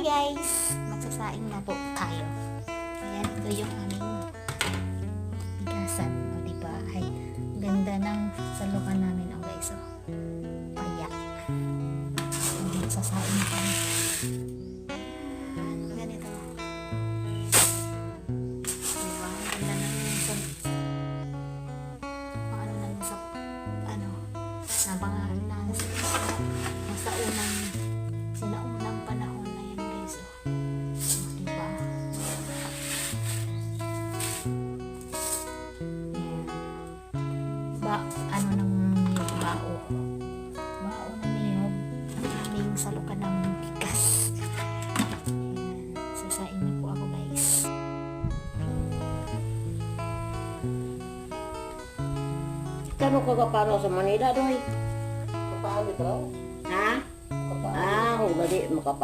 guys, magsasaing na po tayo. Ayan, ito yung aming bigasan. O diba? Ay, ganda ng salukan namin o guys. O, paya. Magsasaing na tayo. Ganito. Diba? Ganda ng sinaunang panahon na yan guys. Diba? Ano ng niyog, bao ng niyog ang aming salukan ng bigas. Sasain na po ako guys. Kano ka kaparo sa Manila doy? Kapalo ito? Ha? Kapalo. Ah, kung gali makapa